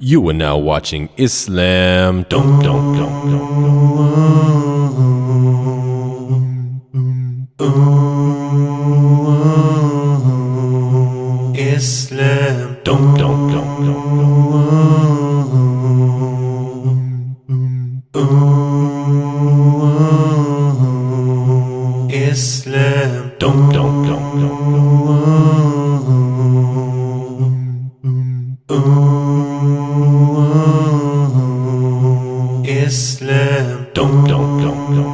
You are now watching Islam. Dum dum dum dum. Islam. Dum dum dum dum. Islam. Dum dum dum dum. Islam. Dum dum dum dum.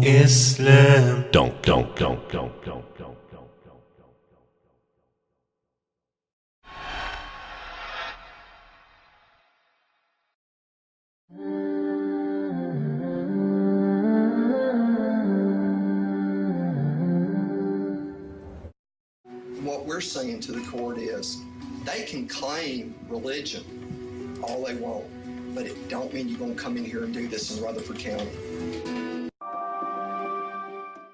Islam. Dum dum dum dum dum dum. What we're saying to the court is they can claim religion all they want, but it don't mean you're going to come in here and do this in Rutherford County.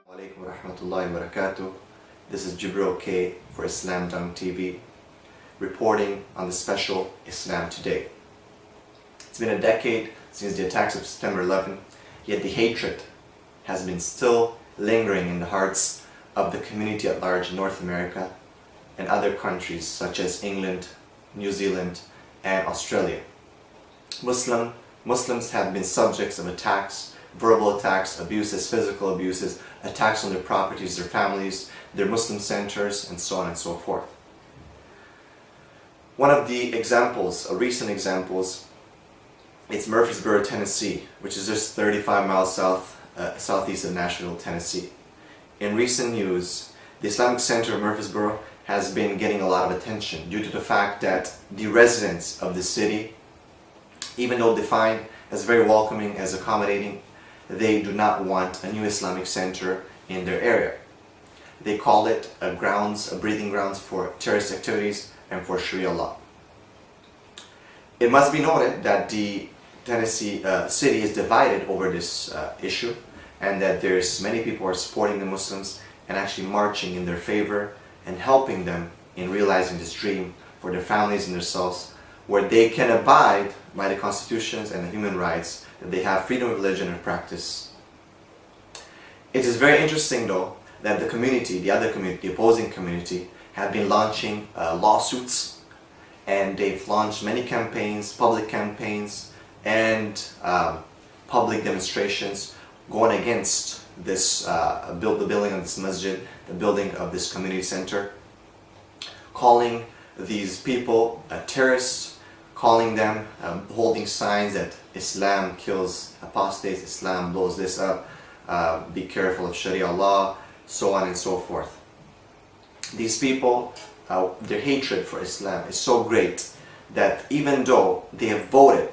Alaikum wa rahmatullahi wa barakatuh. This is Jibril K for Islam Dunk TV, reporting on the special Islam Today. It's been a decade since the attacks of September 11, yet the hatred has been still lingering in the hearts of the community at large in North America and other countries such as England, New Zealand, and Australia. Muslims have been subjects of attacks, verbal attacks, abuses, physical abuses, attacks on their properties, their families, their Muslim centers, and so on and so forth. One of the examples, recent examples, it's Murfreesboro, Tennessee, which is just 35 miles southeast of Nashville, Tennessee. In recent news, the Islamic Center of Murfreesboro has been getting a lot of attention due to the fact that the residents of the city, even though defined as very welcoming, as accommodating, they do not want a new Islamic center in their area. They call it a breeding grounds for terrorist activities and for Sharia law. It must be noted that the Tennessee city is divided over this issue, and that there's many people who are supporting the Muslims and actually marching in their favor and helping them in realizing this dream for their families and themselves, where they can abide by the constitutions and the human rights, that they have freedom of religion and practice. It is very interesting though that the community, the other community, the opposing community, have been launching lawsuits, and they've launched many campaigns, public campaigns, and public demonstrations going against this the building of this masjid, the building of this community center, calling these people terrorists, calling them holding signs that Islam kills apostates, Islam blows this up, be careful of Sharia law, so on and so forth. These people, their hatred for Islam is so great that even though they have voted,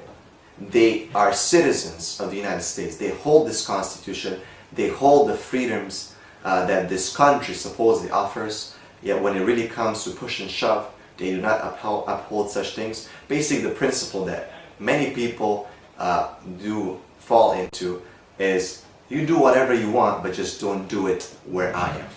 they are citizens of the United States, they hold this constitution, they hold the freedoms that this country supposedly offers, yet when it really comes to push and shove, they do not uphold such things. Basically, the principle that many people do fall into is, you do whatever you want, but just don't do it where I am.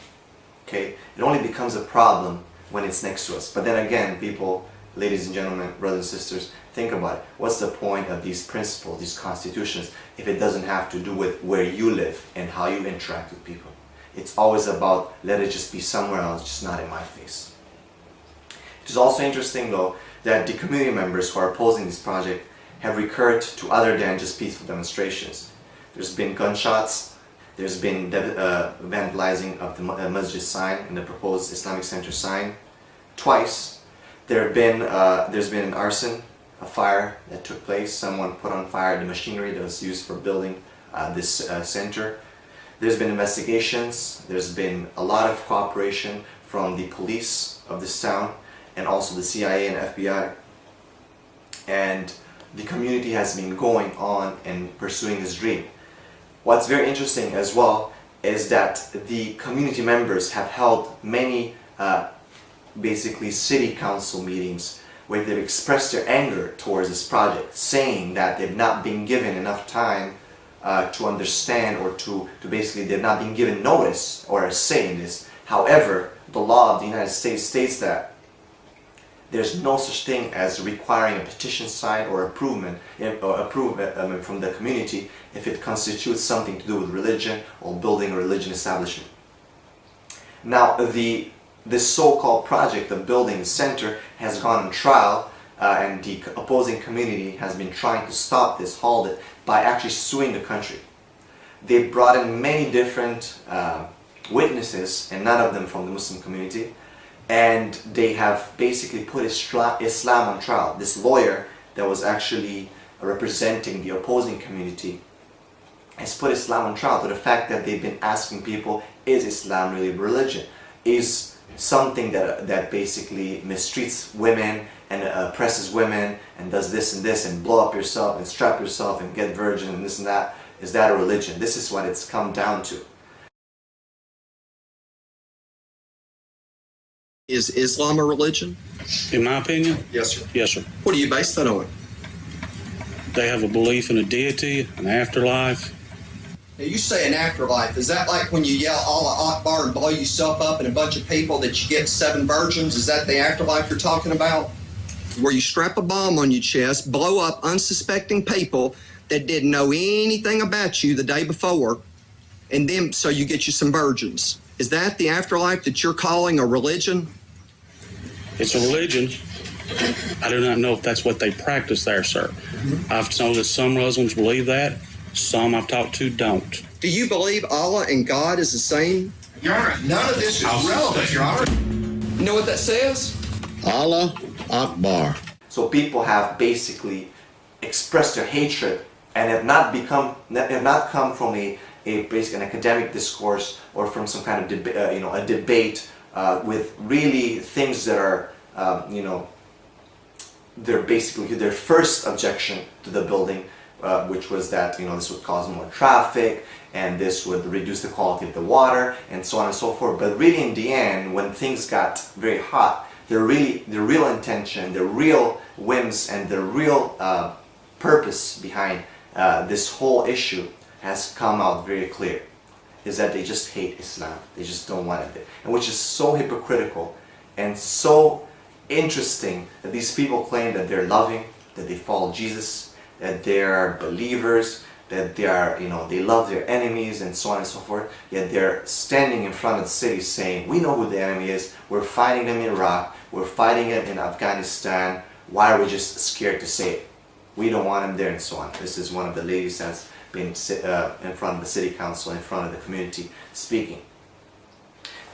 Okay? It only becomes a problem when it's next to us. But then again, people, ladies and gentlemen, brothers and sisters, think about it. What's the point of these principles, these constitutions, if it doesn't have to do with where you live and how you interact with people? It's always about, let it just be somewhere else, just not in my face. It is also interesting though that the community members who are opposing this project have recurred to other than just peaceful demonstrations. There's been gunshots, there's been vandalizing of the masjid sign and the proposed Islamic Center sign twice. There's been an arson, a fire that took place. Someone put on fire the machinery that was used for building this center. There's been investigations. There's been a lot of cooperation from the police of this town and also the CIA and FBI. And the community has been going on and pursuing this dream. What's very interesting as well is that the community members have held many basically city council meetings where they've expressed their anger towards this project, saying that they've not been given enough time to understand or to basically they're not being given notice or a say in this. However, the law of the United States states that there's no such thing as requiring a petition signed or approval from the community if it constitutes something to do with religion or building a religion establishment. Now, this so-called project of building a center has gone on trial, and the opposing community has been trying to stop this, halt it, by actually suing the country. They brought in many different witnesses, and none of them from the Muslim community, and they have basically put Islam on trial. This lawyer that was actually representing the opposing community has put Islam on trial to the fact that they've been asking people, is Islam really a religion? Is something that basically mistreats women and oppresses women and does this and blow up yourself and strap yourself and get virgin and this and that, is that a religion? This is what it's come down to. Is Islam a religion? In my opinion? Yes, sir. Yes, sir. What do you base that on? They have a belief in a deity, an afterlife. Now, you say an afterlife. Is that like when you yell Allah Akbar and blow yourself up in a bunch of people that you get 7 virgins? Is that the afterlife you're talking about? Where you strap a bomb on your chest, blow up unsuspecting people that didn't know anything about you the day before, and then so you get you some virgins. Is that the afterlife that you're calling a religion? It's a religion. I do not know if that's what they practice there, sir. I've known that some Muslims believe that. Some I've talked to don't. Do you believe Allah and God is the same? Your Honor, none of this is relevant, Your Honor. You know what that says? Allah Akbar. So people have basically expressed their hatred and have not come from an academic discourse or from some kind of a debate with really things that are they're basically their first objection to the building, which was that this would cause more traffic and this would reduce the quality of the water and so on and so forth. But really, in the end, when things got very hot, their real intention, their real whims, and their real purpose behind this whole issue has come out very clear, is that they just hate Islam. They just don't want it, and which is so hypocritical and so interesting that these people claim that they're loving, that they follow Jesus, that they are believers, that they are, they love their enemies and so on and so forth, yet they're standing in front of the city saying, we know who the enemy is, we're fighting them in Iraq, we're fighting them in Afghanistan, why are we just scared to say it? We don't want them there and so on. This is one of the ladies that's been in front of the city council, in front of the community, speaking.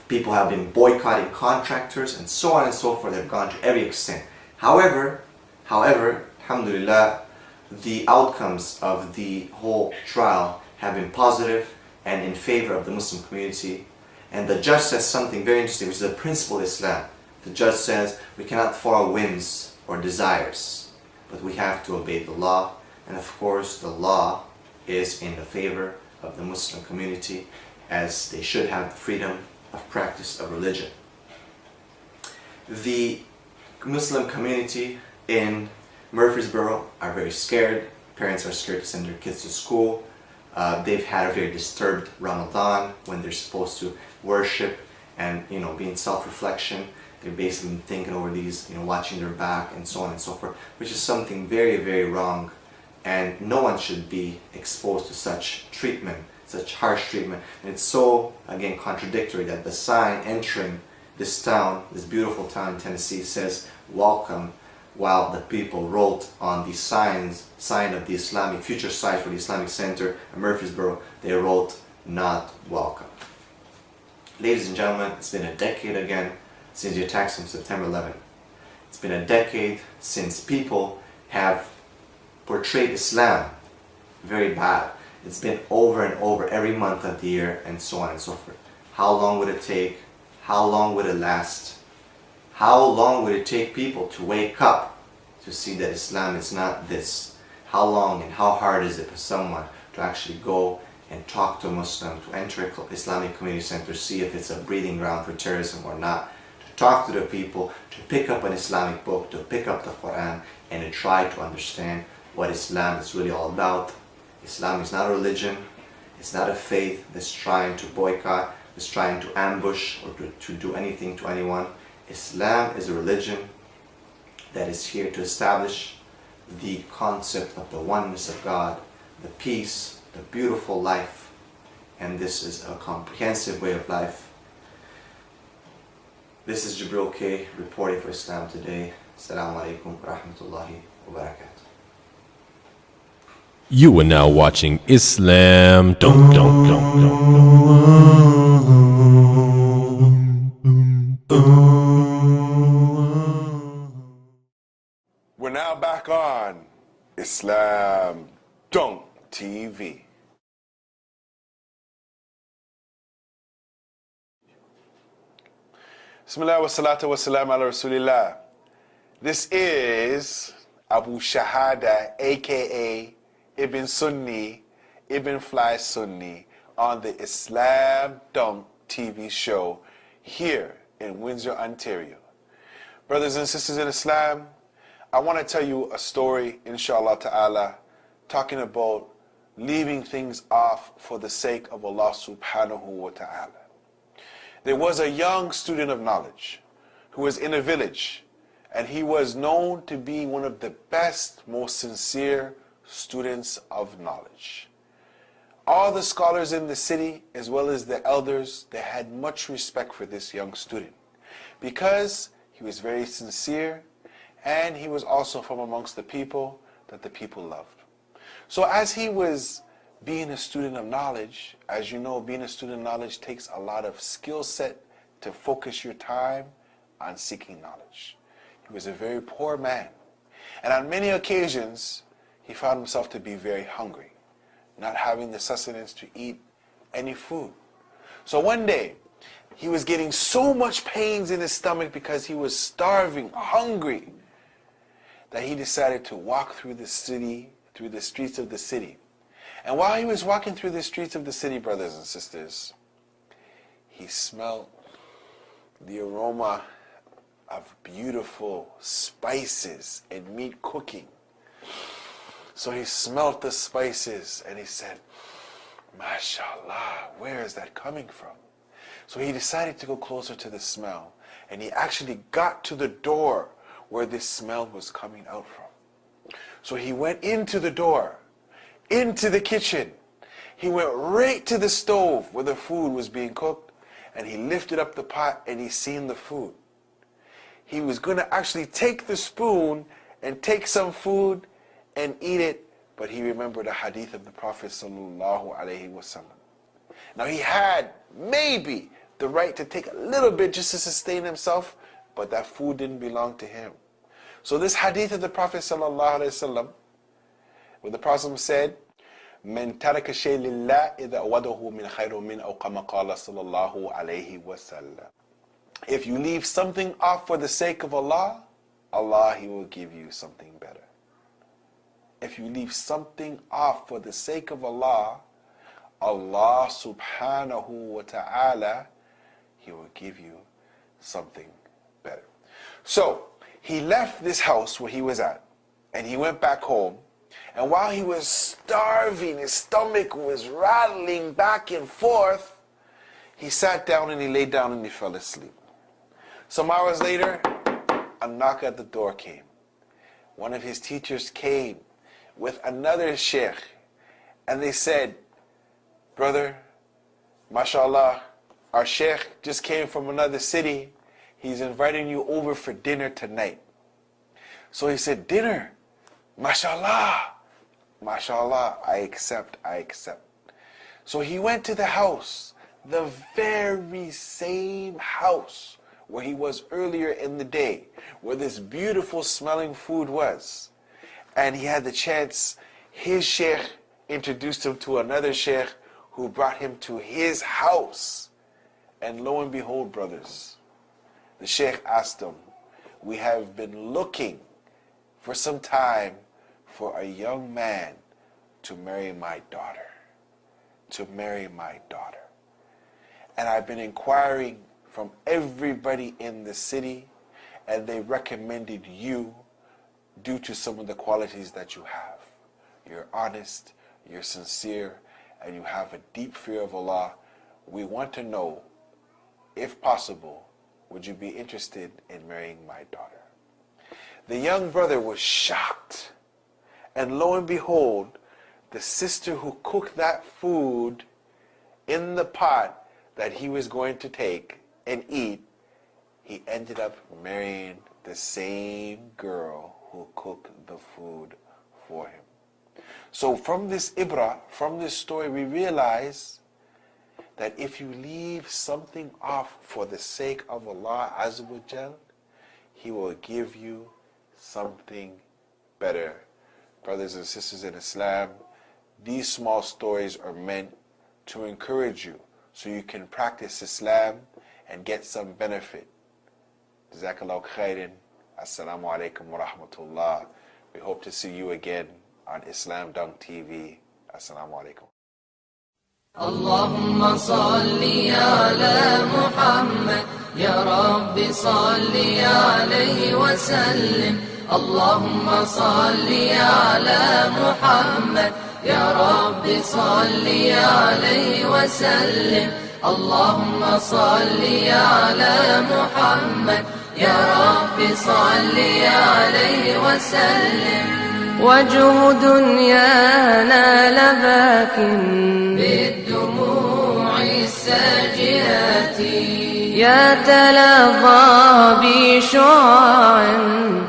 People have been boycotting contractors and so on and so forth. They've gone to every extent. However, alhamdulillah, the outcomes of the whole trial have been positive and in favor of the Muslim community. And the judge says something very interesting, which is a principle of Islam. The judge says we cannot follow whims or desires, but we have to obey the law. And of course, the law is in the favor of the Muslim community, as they should have the freedom of practice of religion. The Muslim community in Murfreesboro are very scared. Parents are scared to send their kids to school. They've had a very disturbed Ramadan when they're supposed to worship and be in self-reflection. They're basically thinking over these, watching their back and so on and so forth, which is something very, very wrong. And no one should be exposed to such treatment, such harsh treatment. And it's so, again, contradictory that the sign entering this town, this beautiful town in Tennessee, says welcome, while the people wrote on the sign of the Islamic future site for the Islamic Center in Murfreesboro, they wrote not welcome. Ladies and gentlemen, it's been a decade again since the attacks on September 11th. It's been a decade since people have portrayed Islam very bad. It's been over and over every month of the year and so on and so forth. How long would it take? How long would it last? How long would it take people to wake up to see that Islam is not this? How long and how hard is it for someone to actually go and talk to a Muslim, to enter an Islamic community center, see if it's a breeding ground for terrorism or not, to talk to the people, to pick up an Islamic book, to pick up the Quran, and to try to understand what Islam is really all about, Islam is not a religion. It's not a faith that's trying to boycott, that's trying to ambush or to do anything to anyone. Islam is a religion that is here to establish the concept of the oneness of God, the peace, the beautiful life, and this is a comprehensive way of life. This is Jibril K reporting for Islam Today. Assalamu alaikum wa rahmatullahi wa barakatuh. You are now watching Islam. We're now back on Islam Dunk TV. Bismillah wa salatu wa salam ala Rasulillah. This is Abu Shahada, aka Ibn Sunni, Ibn Fly Sunni, on the Islam Dunk TV show here in Windsor, Ontario. Brothers and sisters in Islam, I want to tell you a story, inshallah ta'ala, talking about leaving things off for the sake of Allah subhanahu wa ta'ala. There was a young student of knowledge who was in a village, and he was known to be one of the best, most sincere students of knowledge. All the scholars in the city, as well as the elders, they had much respect for this young student because he was very sincere, and he was also from amongst the people that the people loved. So as he was being a student of knowledge, as you know, being a student of knowledge takes a lot of skill set to focus your time on seeking knowledge. He was a very poor man, and on many occasions he found himself to be very hungry, not having the sustenance to eat any food. So one day he was getting so much pains in his stomach because he was starving, hungry, that he decided to walk through the city, through the streets of the city. And while he was walking through the streets of the city, brothers and sisters, he smelled the aroma of beautiful spices and meat cooking. So he smelt the spices and he said, "MashaAllah, where is that coming from?" So he decided to go closer to the smell, and he actually got to the door where this smell was coming out from. So he went into the door, into the kitchen. He went right to the stove where the food was being cooked, and he lifted up the pot and he seen the food. He was going to actually take the spoon and take some food and eat it, but he remembered a hadith of the Prophet sallallahu alaihi wasallam. Now he had maybe the right to take a little bit just to sustain himself, but that food didn't belong to him. So this hadith of the Prophet sallallahu alaihi wasallam, where the Prophet said, "Man taraka shay lillah idha awadahu min khayru min aw kama qala sallallahu alaihi wasallam." If you leave something off for the sake of Allah, Allah, He will give you something better. If you leave something off for the sake of Allah, Allah subhanahu wa ta'ala, He will give you something better. So he left this house where he was at, and he went back home, and while he was starving, his stomach was rattling back and forth, he sat down and he lay down and he fell asleep. Some hours later, a knock at the door came. One of his teachers came with another sheikh, and they said, "Brother, mashallah, our sheikh just came from another city. He's inviting you over for dinner tonight." So he said, "Dinner? Mashallah, mashallah, I accept. So he went to the house, the very same house where he was earlier in the day, where this beautiful smelling food was. And he had the chance, his sheikh introduced him to another sheikh who brought him to his house. And lo and behold, brothers, the sheikh asked him, "We have been looking for some time for a young man to marry my daughter. And I've been inquiring from everybody in the city, and they recommended you due to some of the qualities that you have. You're honest, you're sincere, and you have a deep fear of Allah, we want to know, if possible, would you be interested in marrying my daughter? The young brother was shocked. And lo and behold, the sister who cooked that food in the pot that he was going to take and eat, he ended up marrying the same girl who cooked the food for him. So from this ibrah, from this story, we realize that if you leave something off for the sake of Allah Azza wa Jal, He will give you something better. Brothers and sisters in Islam, these small stories are meant to encourage you so you can practice Islam and get some benefit. Jazakallahu khairan. Assalamu alaikum wa rahmatullah. We hope to see you again on Islam Dunk TV. Assalamu alaikum. اللهم صل على محمد يا رب صل عليه وسلم اللهم صل على محمد يا رب صل عليه وسلم اللهم صل على محمد يا رب صل عليه وسلم وجه دنيانا لباك بالدموع الساجئات يتلظى بشعاع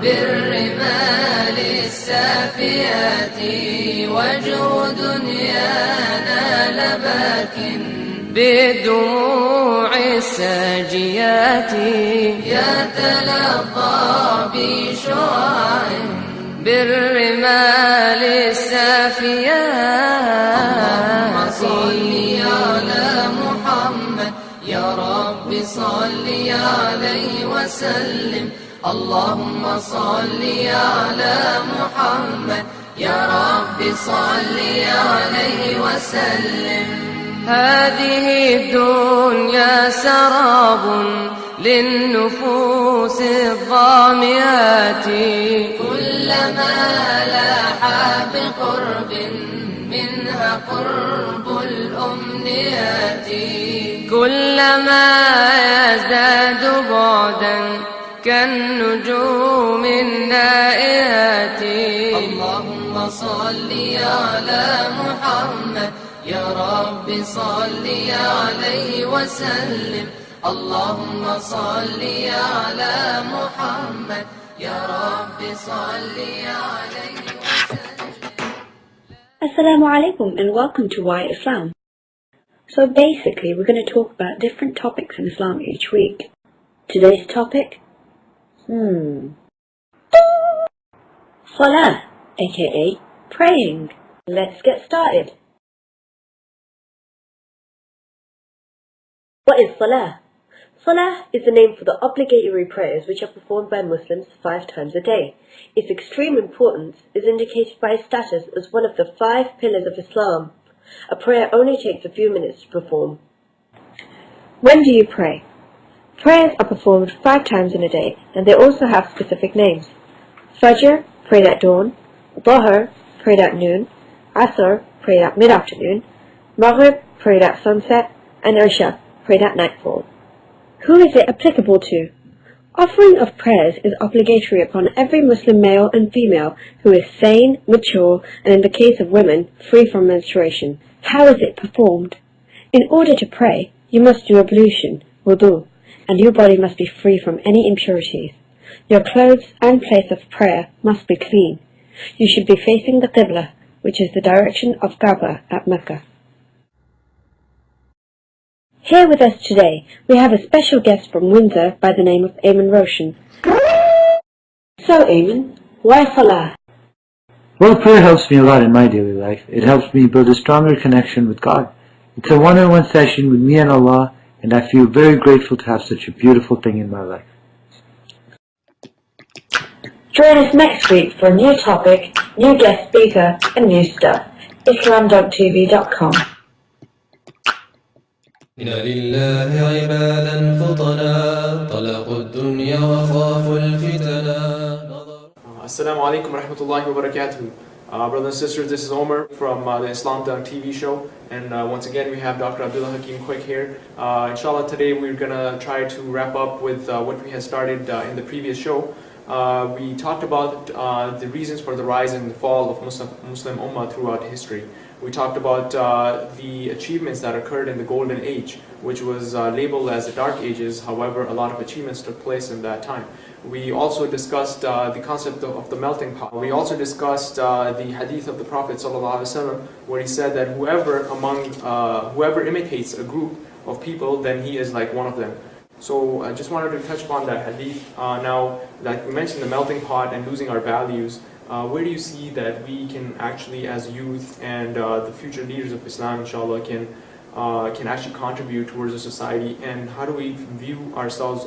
بالرمال السافيات وجه دنيانا لباك بالدموع الساجيات يتلظى بشعاع بالرمال السافيات اللهم صل على محمد يا رب صل عليه وسلم اللهم صل على محمد يا رب صل عليه وسلم هذه الدنيا سراب للنفوس الظامئات كلما لاح بقرب منها قرب الأمنيات كلما يزداد بعدا كالنجوم النائيات اللهم صل على محمد يا رب صل عليه وسلم اللهم صل على محمد يا رب صل عليه وسلم. Assalamu alaikum and welcome to Why Islam. So basically we're going to talk about different topics in Islam each week. Today's topic? Salah, aka praying. Let's get started. What is Salah? Salah is the name for the obligatory prayers which are performed by Muslims 5 times a day. Its extreme importance is indicated by its status as one of the 5 pillars of Islam. A prayer only takes a few minutes to perform. When do you pray? Prayers are performed 5 times in a day, and they also have specific names. Fajr, prayed at dawn. Dhuhr, prayed at noon. Asr, prayed at mid-afternoon. Maghrib, prayed at sunset. And Isha, prayed at nightfall. Who is it applicable to? Offering of prayers is obligatory upon every Muslim male and female who is sane, mature, and in the case of women, free from menstruation. How is it performed? In order to pray, you must do ablution, wudu, and your body must be free from any impurities. Your clothes and place of prayer must be clean. You should be facing the Qibla, which is the direction of Kaaba at Mecca. Here with us today, we have a special guest from Windsor by the name of Ayman Roshan. So Ayman, why Salah? Well, prayer helps me a lot in my daily life. It helps me build a stronger connection with God. It's a one-on-one session with me and Allah, and I feel very grateful to have such a beautiful thing in my life. Join us next week for a new topic, new guest speaker, and new stuff. IslamDogTV.com. إن لله عبادا فطنا طلقوا الدنيا وخافوا الفتنا Assalamu alaikum wa rahmatullahi wa barakatuh. Brothers and sisters, this is Omar from the Islam Dunk TV show, and once again we have Dr. Abdullah Hakim quick here. Inshallah, today we're going to try to wrap up with what we had started in the previous show. We talked about the reasons for the rise and the fall of Muslim Ummah throughout history. We talked about the achievements that occurred in the Golden Age, which was labeled as the Dark Ages. However, a lot of achievements took place in that time. We also discussed the concept of the melting pot. We also discussed the hadith of the Prophet ﷺ, where he said that whoever imitates a group of people, then he is like one of them. So I just wanted to touch upon that hadith. Now, like we mentioned, the melting pot and losing our values, where do you see that we can actually, as youth and the future leaders of Islam, inshallah, can actually contribute towards the society, and how do we view ourselves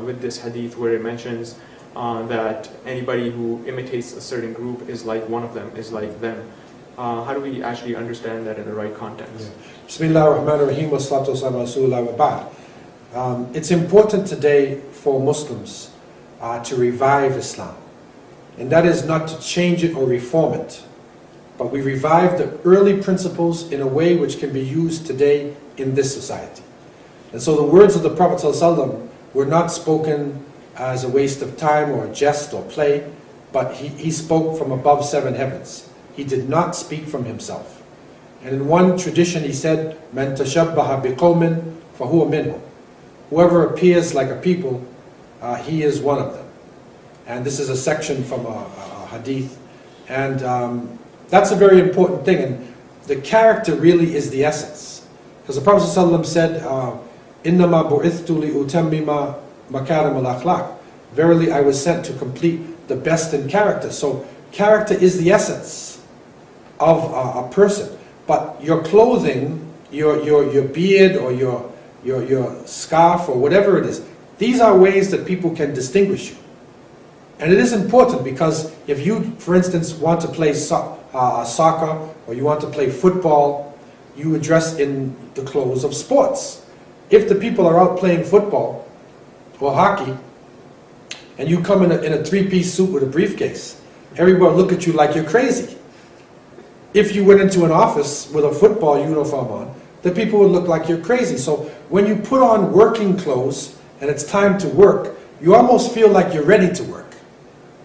with this hadith where it mentions that anybody who imitates a certain group is like one of them, is like them? How do we actually understand that in the right context? Bismillah ar-Rahman ar-Rahim wa salatu wa rasulullah wa ba'd. It's important today for Muslims to revive Islam, and that is not to change it or reform it, but we revive the early principles in a way which can be used today in this society. And so the words of the Prophet ﷺ were not spoken as a waste of time or a jest or play, but he spoke from above 7 heavens. He did not speak from himself. And in one tradition he said, "Man tashabbaha biqawmin fahuwa minhum." Whoever appears like a people, he is one of them. And this is a section from a hadith. And that's a very important thing, and the character really is the essence. Because the Prophet ﷺ said, "Innama bu'ithtu li'utammima makarim al-akhlaq." Verily, I was sent to complete the best in character. So, character is the essence of a person. But your clothing, your beard, or your scarf, or whatever it is, these are ways that people can distinguish you. And it is important because if you, for instance, want to play soccer, or you want to play football, you dress in the clothes of sports. If the people are out playing football or hockey, and you come in a 3-piece suit with a briefcase, everyone look at you like you're crazy. If you went into an office with a football uniform on, the people would look like you're crazy. So when you put on working clothes and it's time to work, you almost feel like you're ready to work,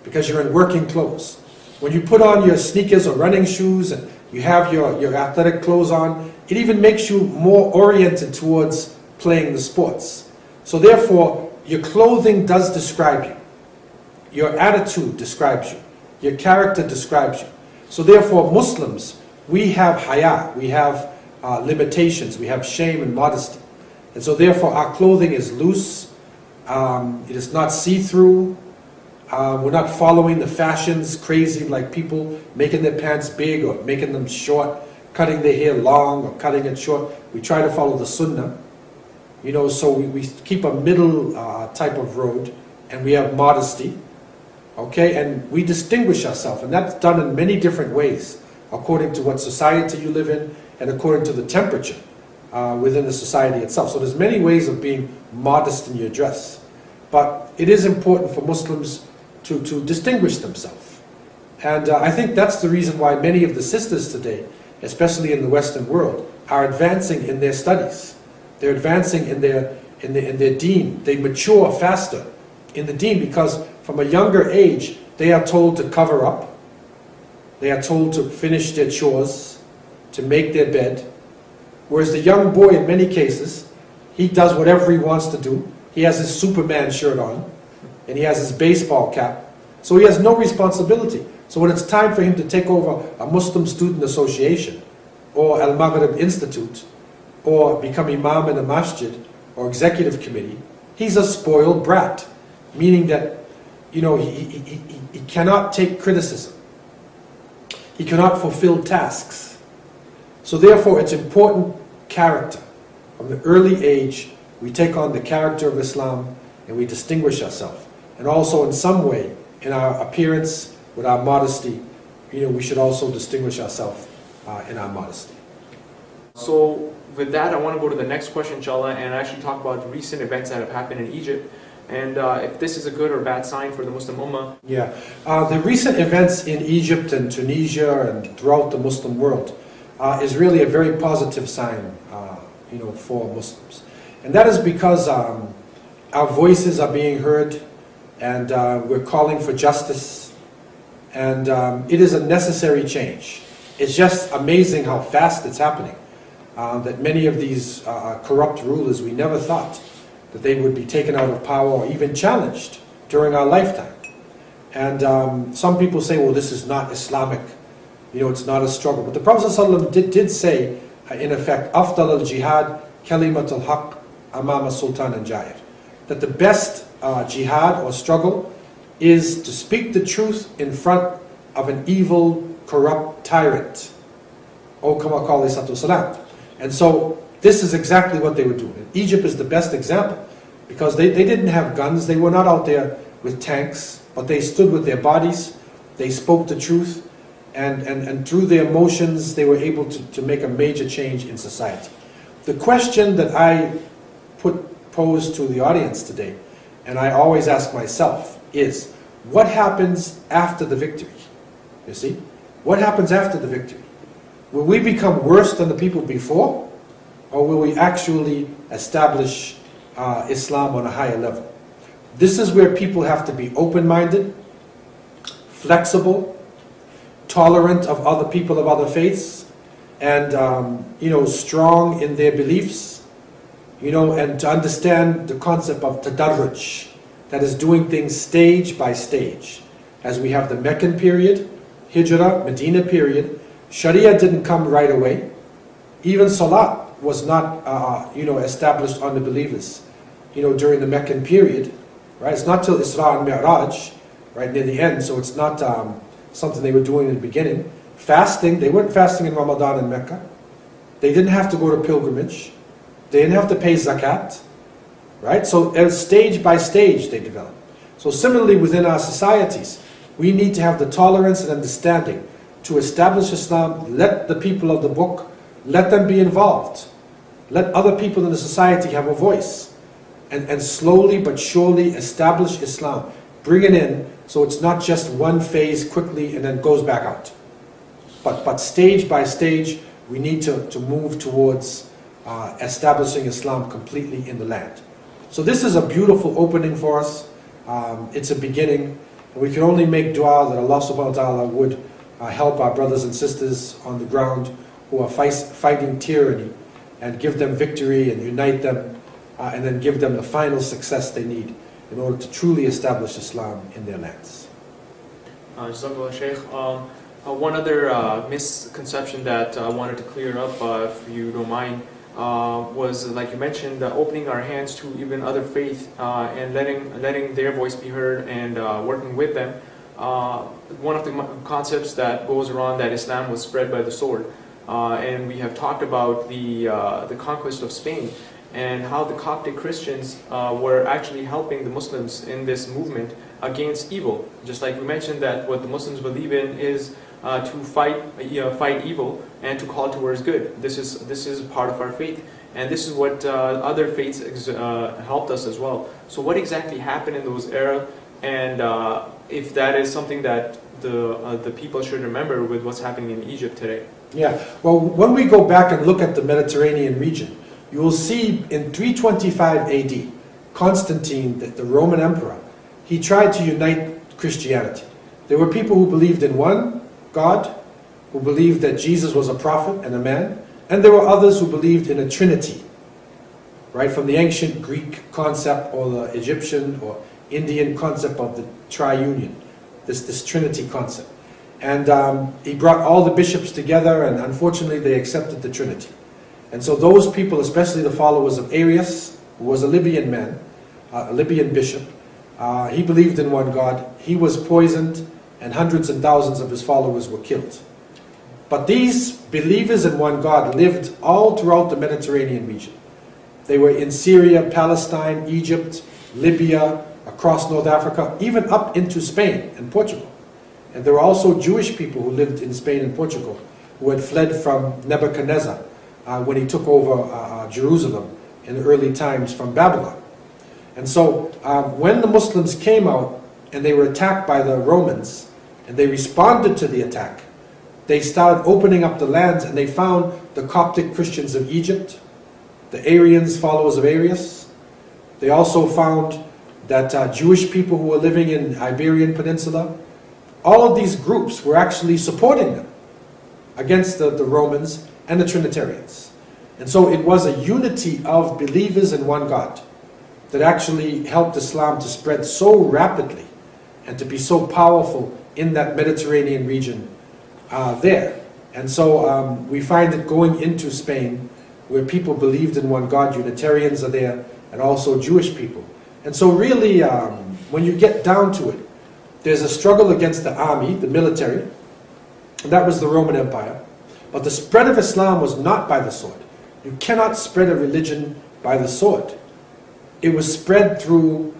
because you're in working clothes. When you put on your sneakers or running shoes and you have your athletic clothes on, it even makes you more oriented towards playing the sports. So therefore, your clothing does describe you. Your attitude describes you. Your character describes you. So therefore, Muslims, we have haya, we have limitations, we have shame and modesty. And so therefore, our clothing is loose, it is not see-through. We're not following the fashions crazy, like people making their pants big or making them short, cutting their hair long or cutting it short. We try to follow the sunnah. You know, so we keep a middle type of road, and we have modesty. Okay, and we distinguish ourselves, and that's done in many different ways, according to what society you live in and according to the temperature within the society itself. So there's many ways of being modest in your dress. But it is important for Muslims to distinguish themselves. And I think that's the reason why many of the sisters today, especially in the Western world, are advancing in their studies. They're advancing in their deen. They mature faster in the deen because from a younger age, they are told to cover up. They are told to finish their chores, to make their bed. Whereas the young boy, in many cases, he does whatever he wants to do. He has his Superman shirt on, and he has his baseball cap. So he has no responsibility. So when it's time for him to take over a Muslim Student Association, or Al-Maghrib Institute, or become imam in a masjid, or executive committee, he's a spoiled brat. Meaning that, you know, he cannot take criticism. He cannot fulfill tasks. So therefore, it's important character. From the early age, we take on the character of Islam and we distinguish ourselves. And also in some way, in our appearance, with our modesty, you know, we should also distinguish ourselves in our modesty. So with that, I want to go to the next question, inshallah, and actually talk about recent events that have happened in Egypt. and if this is a good or bad sign for the Muslim Ummah. Yeah, the recent events in Egypt and Tunisia and throughout the Muslim world is really a very positive sign, for Muslims, and that is because our voices are being heard, and we're calling for justice, and it is a necessary change. It's just amazing how fast it's happening. That many of these corrupt rulers, we never thought that they would be taken out of power or even challenged during our lifetime. And some people say, well, this is not Islamic, it's not a struggle. But the Prophet ﷺ did say, in effect, Afdal al-jihad, kalimat al-haq, amama sultan and jair. That the best jihad or struggle is to speak the truth in front of an evil, corrupt tyrant. O kama qala alayhi salam. And so this is exactly what they were doing. Egypt is the best example because they didn't have guns. They were not out there with tanks, but they stood with their bodies. They spoke the truth, and through their emotions, they were able to make a major change in society. The question that I pose to the audience today, and I always ask myself, is what happens after the victory? You see? What happens after the victory? Will we become worse than the people before? Or will we actually establish Islam on a higher level? This is where people have to be open-minded, flexible, tolerant of other people of other faiths, and strong in their beliefs, and to understand the concept of tadarruj, that is doing things stage by stage. As we have the Meccan period, Hijrah, Medina period, Sharia didn't come right away. Even Salat was not, established on the believers, during the Meccan period, right? It's not till Isra and Mi'raj, right near the end, so it's not something they were doing in the beginning. Fasting, they weren't fasting in Ramadan in Mecca. They didn't have to go to pilgrimage. They didn't have to pay zakat, right? So stage by stage they developed. So similarly within our societies, we need to have the tolerance and understanding to establish Islam. Let the people of the book, let them be involved. Let other people in the society have a voice. And slowly but surely establish Islam. Bring it in so it's not just one phase quickly and then goes back out. But stage by stage, we need to move towards establishing Islam completely in the land. So this is a beautiful opening for us. It's a beginning. And we can only make dua that Allah subhanahu wa ta'ala would help our brothers and sisters on the ground who are fighting tyranny and give them victory and unite them and then give them the final success they need in order to truly establish Islam in their lands. Jazakallah Shaykh. One other misconception that I wanted to clear up, if you don't mind, was, like you mentioned, opening our hands to even other faith and letting their voice be heard and working with them. One of the concepts that goes around that Islam was spread by the sword, and we have talked about the conquest of Spain and how the Coptic Christians were actually helping the Muslims in this movement against evil. Just like we mentioned that what the Muslims believe in is to fight evil and to call towards good. This is part of our faith, and this is what other faiths helped us as well. So what exactly happened in those eras, and if that is something that the people should remember with what's happening in Egypt today? Yeah, well, when we go back and look at the Mediterranean region, you will see in 325 AD, Constantine, the Roman emperor, he tried to unite Christianity. There were people who believed in one God, who believed that Jesus was a prophet and a man, and there were others who believed in a trinity, right, from the ancient Greek concept or the Egyptian or Indian concept of the triunion, this trinity concept. And he brought all the bishops together, and unfortunately they accepted the trinity. And so those people, especially the followers of Arius, who was a Libyan man, a Libyan bishop, he believed in one God. He was poisoned, and hundreds and thousands of his followers were killed. But these believers in one God lived all throughout the Mediterranean region. They were in Syria, Palestine, Egypt, Libya, across North Africa, even up into Spain and Portugal. And there were also Jewish people who lived in Spain and Portugal who had fled from Nebuchadnezzar when he took over Jerusalem in the early times from Babylon. And so when the Muslims came out and they were attacked by the Romans, and they responded to the attack, they started opening up the lands, and they found the Coptic Christians of Egypt, the Arians, followers of Arius. They also found that Jewish people who were living in Iberian Peninsula, all of these groups were actually supporting them against the Romans and the Trinitarians. And so it was a unity of believers in one God that actually helped Islam to spread so rapidly and to be so powerful in that Mediterranean region there. And so we find it going into Spain, where people believed in one God. Unitarians are there, and also Jewish people. And so really, when you get down to it, there's a struggle against the army, the military, and that was the Roman Empire. But the spread of Islam was not by the sword. You cannot spread a religion by the sword. It was spread through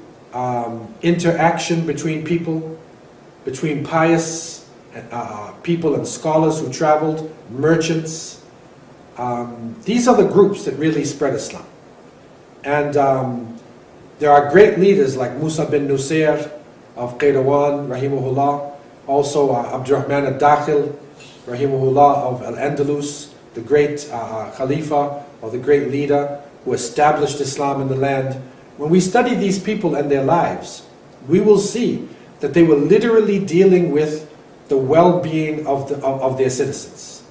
interaction between people, between pious people and scholars who traveled, merchants. These are the groups that really spread Islam. And there are great leaders like Musa bin Nusayr of Qayrawan, rahimahullah, also Abdurrahman al-Dakhil, rahimahullah, of Al-Andalus, the great Khalifa, or the great leader who established Islam in the land. When we study these people and their lives, we will see that they were literally dealing with the well-being of their citizens.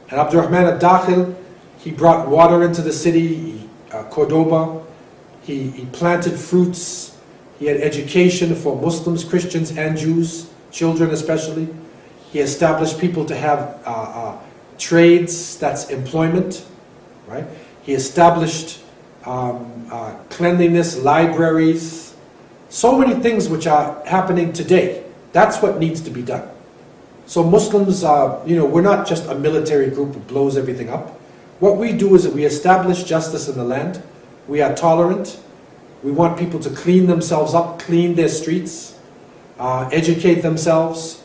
And Abdurrahman al-Dakhil, he brought water into the city, Cordoba. He planted fruits. He had education for Muslims, Christians, and Jews, children especially. He established people to have trades, that's employment, right? He established cleanliness, libraries, so many things which are happening today. That's what needs to be done. So Muslims, we're not just a military group who blows everything up. What we do is that we establish justice in the land. We are tolerant. We want people to clean themselves up, clean their streets, educate themselves,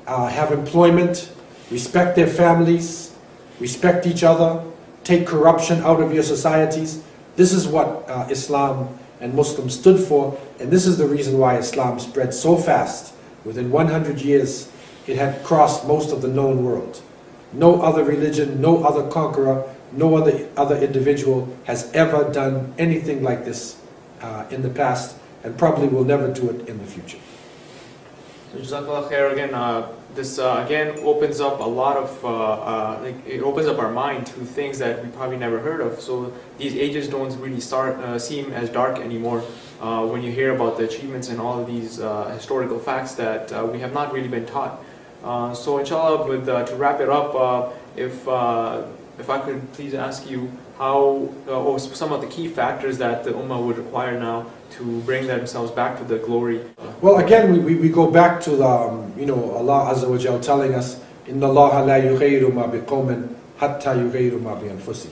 have employment, respect their families, respect each other, take corruption out of your societies. This is what Islam and Muslims stood for, and this is the reason why Islam spread so fast. Within 100 years, it had crossed most of the known world. No other religion, no other conqueror, no other individual has ever done anything like this in the past, and probably will never do it in the future. So Jazakallah khair again. This again opens up a lot of, it opens up our mind to things that we probably never heard of. So these ages don't really seem as dark anymore when you hear about the achievements and all of these historical facts that we have not really been taught. So inshallah, to wrap it up, if I could please ask you how, or some of the key factors that the Ummah would require now to bring themselves back to the glory. Well, again, we go back to the, Allah Azza wa Jal telling us, Inna Allah la yughayyiru ma biqawmin hatta yughayyiru ma bi anfusihim.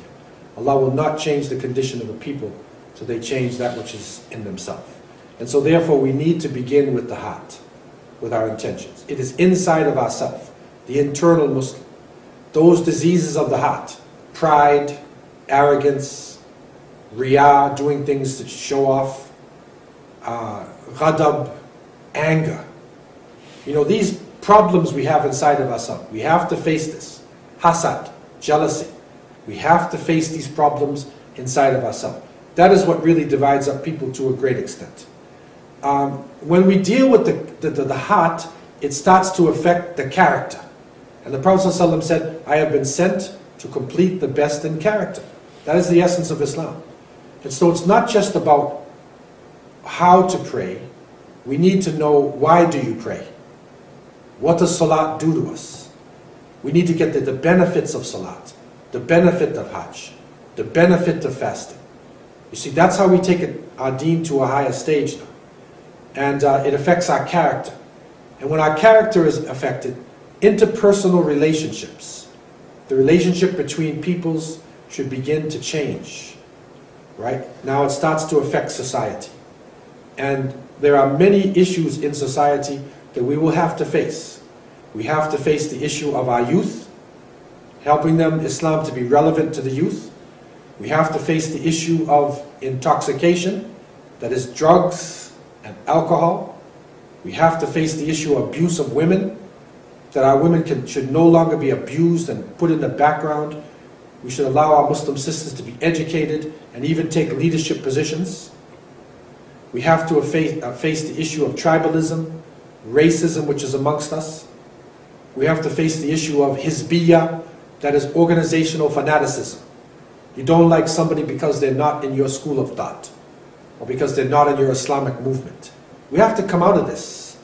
Allah will not change the condition of a people till they change that which is in themselves. And so therefore we need to begin with the heart, with our intentions. It is inside of ourselves, the internal Muslim. Those diseases of the heart, pride, arrogance, riyah, doing things to show off, ghadab, anger. These problems we have inside of ourselves, we have to face this. Hasad, jealousy. We have to face these problems inside of ourselves. That is what really divides up people to a great extent. When we deal with the heart, it starts to affect the character. And the Prophet ﷺ said, I have been sent to complete the best in character. That is the essence of Islam. And so it's not just about how to pray. We need to know, why do you pray? What does salat do to us? We need to get the benefits of salat, the benefit of hajj, the benefit of fasting. You see, that's how we take our deen to a higher stage now. And it affects our character. And when our character is affected, interpersonal relationships, the relationship between peoples should begin to change. Right? Now it starts to affect society. And there are many issues in society that we will have to face. We have to face the issue of our youth, helping them, Islam, to be relevant to the youth. We have to face the issue of intoxication, that is drugs and alcohol. We have to face the issue of abuse of women, that our women should no longer be abused and put in the background. We should allow our Muslim sisters to be educated and even take leadership positions. We have to face the issue of tribalism, racism, which is amongst us. We have to face the issue of hizbiyah, that is organizational fanaticism. You don't like somebody because they're not in your school of thought, or because they're not in your Islamic movement. We have to come out of this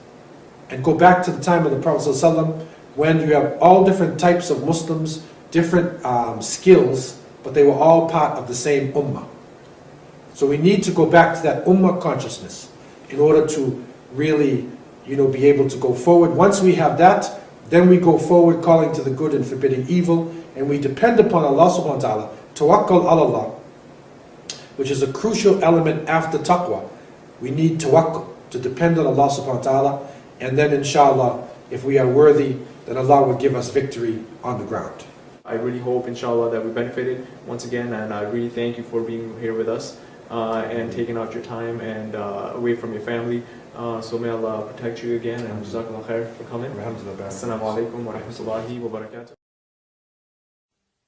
and go back to the time of the Prophet ﷺ, when you have all different types of Muslims, different skills, but they were all part of the same ummah. So we need to go back to that ummah consciousness in order to really, be able to go forward. Once we have that, then we go forward calling to the good and forbidding evil, and we depend upon Allah subhanahu wa ta'ala, tawakkul ala Allah, which is a crucial element after taqwa. We need tawakkul, to depend on Allah subhanahu wa ta'ala, and then inshallah, if we are worthy, then Allah will give us victory on the ground. I really hope, inshallah, that we benefited once again, and I really thank you for being here with us and taking out your time and away from your family. So may Allah protect you again, and jazakallah khair for coming. Assalamu alaikum wa rahmatullahi wa barakatuh.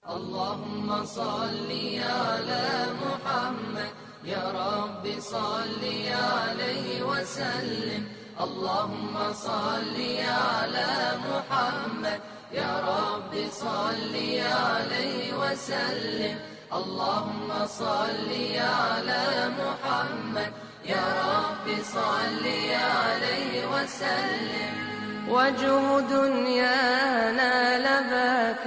اللهم صل على محمد يا رب صل عليه وسلم اللهم صل على محمد يا رب صل عليه وسلم اللهم صل على محمد يا رب صل عليه وسلم وجه دنيانا لباك